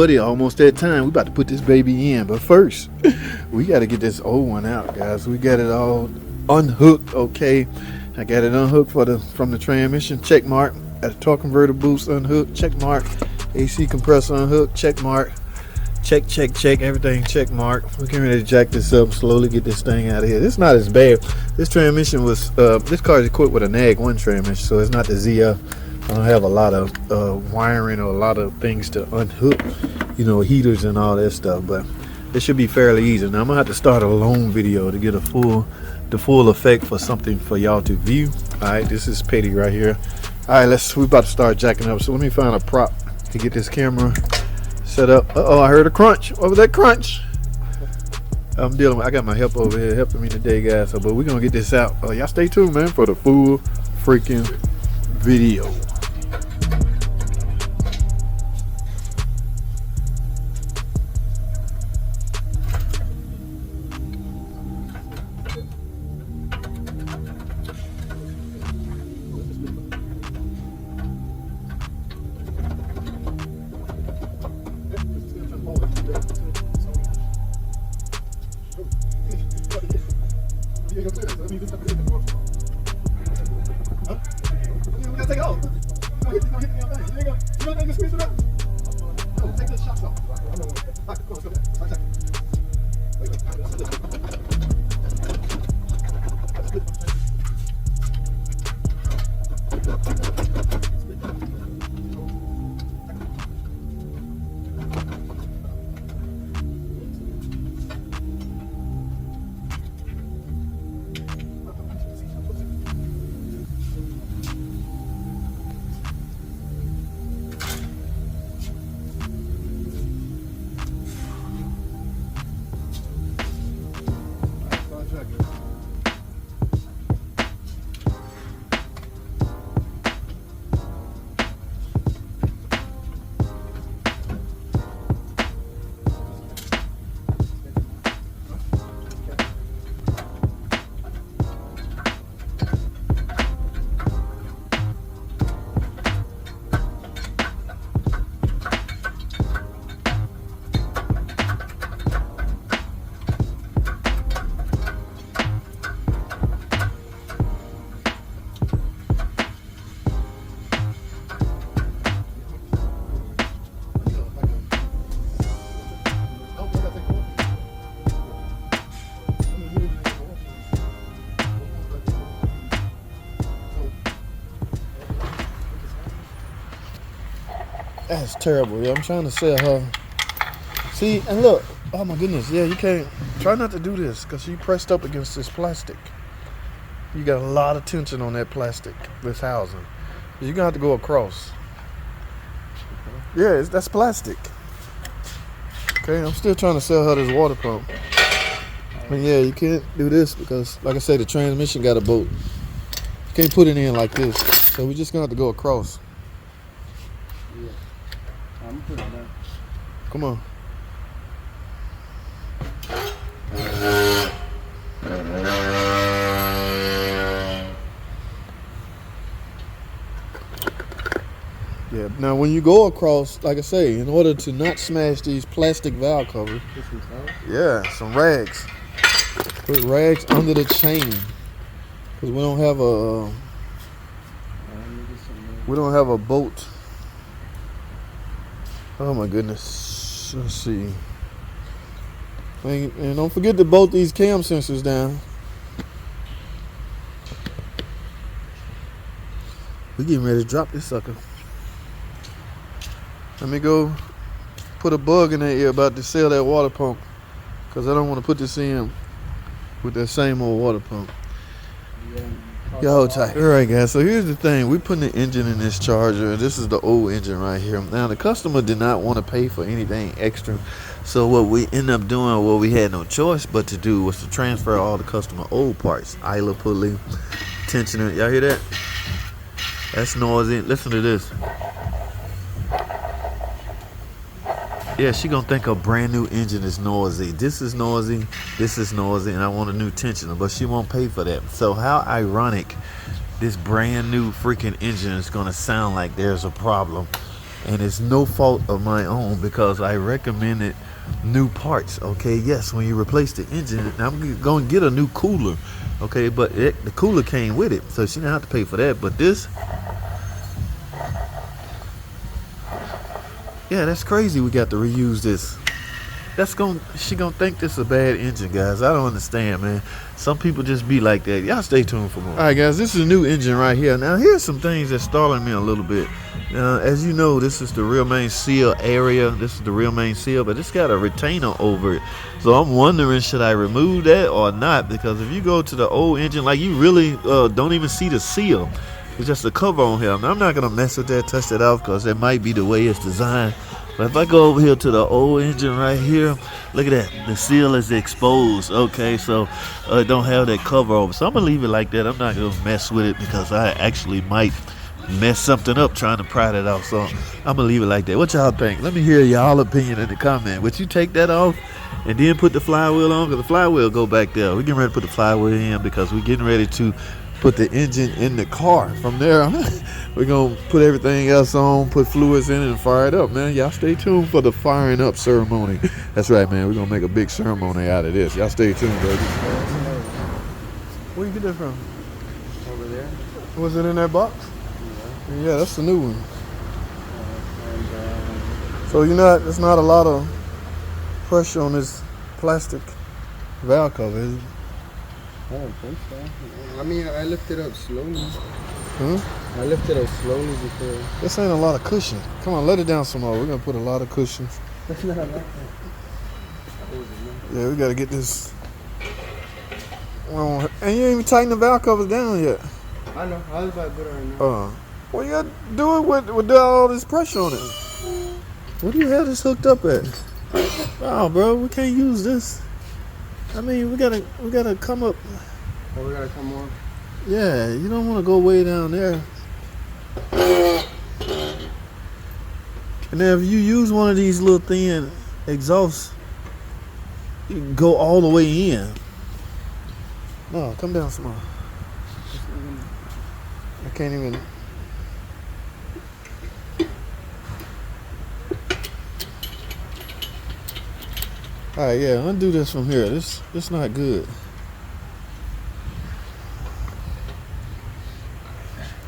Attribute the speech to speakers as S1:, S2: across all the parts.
S1: Buddy, almost that time. We about to put this baby in, but first, we got to get this old one out, guys. We got it all unhooked, okay? I got it unhooked from the transmission, check mark. Got the torque converter boost unhooked, check mark. AC compressor unhooked, check mark. Check, everything check mark. We're getting ready to jack this up, slowly get this thing out of here. It's not as bad. This transmission was, this car is equipped with a NAG 1 transmission, so it's not the ZF. I don't have a lot of wiring or a lot of things to unhook, you know, heaters and all that stuff, but it should be fairly easy. Now I'm gonna have to start a long video to get the full effect for something for y'all to view. All right, this is Petty right here. All right, we about to start jacking up. So let me find a prop to get this camera set up. Uh-oh, I heard a crunch. What was that crunch? I got my help over here helping me today, guys. So, but we're gonna get this out. Y'all stay tuned, man, for the full freaking video. That's terrible, yeah. I'm trying to sell her. See, and look, oh my goodness, yeah, you can't, try not to do this because you pressed up against this plastic. You got a lot of tension on that plastic, this housing. You're gonna have to go across. Yeah, that's plastic. Okay, I'm still trying to sell her this water pump. And yeah, you can't do this because, like I said, the transmission got a bolt. You can't put it in like this. So we're just gonna have to go across.
S2: Yeah. I'm putting it down.
S1: Come on. Yeah, now when you go across, like I say, in order to not smash these plastic valve covers, yeah, some rags. Put rags under the chain. Because we don't have a bolt. Oh my goodness. Let's see. And don't forget to bolt these cam sensors down. We're getting ready to drop this sucker. Let me go put a bug in that ear about to sell that water pump. Because I don't want to put this in with that same old water pump. Y'all hold tight. Alright guys, so here's the thing. We're putting the engine in this Charger. This is the old engine right here. Now the customer did not want to pay for anything extra. So what we ended up doing, what we had no choice but to do, was to transfer all the customer old parts. Idler pulley, tensioner. Y'all hear that? That's noisy. Listen to this. Yeah, she gonna think a brand new engine is noisy. This is noisy, and I want a new tensioner, but she won't pay for that. So how ironic, this brand new freaking engine is gonna sound like there's a problem and it's no fault of my own because I recommended new parts. Okay, yes, when you replace the engine, I'm going to get a new cooler. Okay, but the cooler came with it, so she didn't have to pay for that. But this, yeah, that's crazy. We got to reuse this. She gonna think this is a bad engine, guys. I don't understand, man. Some people just be like that. Y'all stay tuned for more. All right, guys, this is a new engine right here. Now, here's some things that's stalling me a little bit. As you know, this is the rear main seal area. This is the rear main seal, but it's got a retainer over it. So I'm wondering, should I remove that or not? Because if you go to the old engine, like, you really don't even see the seal. It's just a cover on here. Now, I'm not gonna mess with that, touch that off, because that might be the way it's designed. But if I go over here to the old engine right here, look at that. The seal is exposed. Okay, so it don't have that cover over. So I'm going to leave it like that. I'm not going to mess with it because I actually might mess something up trying to pry that off. So I'm going to leave it like that. What y'all think? Let me hear y'all opinion in the comment. Would you take that off and then put the flywheel on? Because the flywheel go back there. We're getting ready to put the flywheel in because we're getting ready to put the engine in the car. From there, we're going to put everything else on, put fluids in it, and fire it up, man. Y'all stay tuned for the firing up ceremony. That's right, man. We're going to make a big ceremony out of this. Y'all stay tuned, baby. Where you get that from?
S2: Over there.
S1: Was it in that box? Yeah, that's the new one. So there's not a lot of pressure on this plastic valve cover, is it?
S2: I don't think so. I mean, I lifted up slowly.
S1: Huh?
S2: I lifted up slowly before.
S1: This ain't a lot of cushion. Come on, let it down some more. We're going to put a lot of cushions.
S2: That's not like that.
S1: Yeah, we got to get this. And you ain't even tighten the valve covers down yet.
S2: I know. I was about to put it right now.
S1: Well, you got to do it with all this pressure on it. What do you have this hooked up at? Oh, bro, we can't use this. I mean, we gotta come up.
S2: Oh, we gotta come on.
S1: Yeah, you don't want to go way down there. And then if you use one of these little thin exhausts, you can go all the way in. No, come down some more. I can't even. All right, yeah, undo this from here. This not good.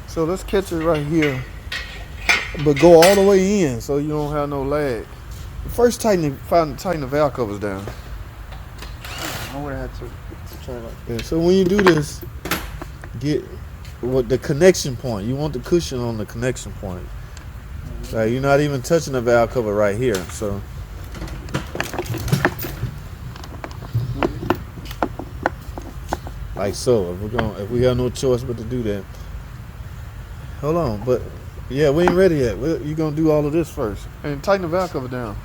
S1: So let's catch it right here, but go all the way in so you don't have no lag. First, tighten the valve covers down.
S2: I would have had to try like that.
S1: Yeah, so when you do this, get the connection point. You want the cushion on the connection point. Right, you're not even touching the valve cover right here, so. Like so, if we have no choice but to do that. Hold on, but yeah, we ain't ready yet. You're gonna do all of this first, and tighten the valve cover down.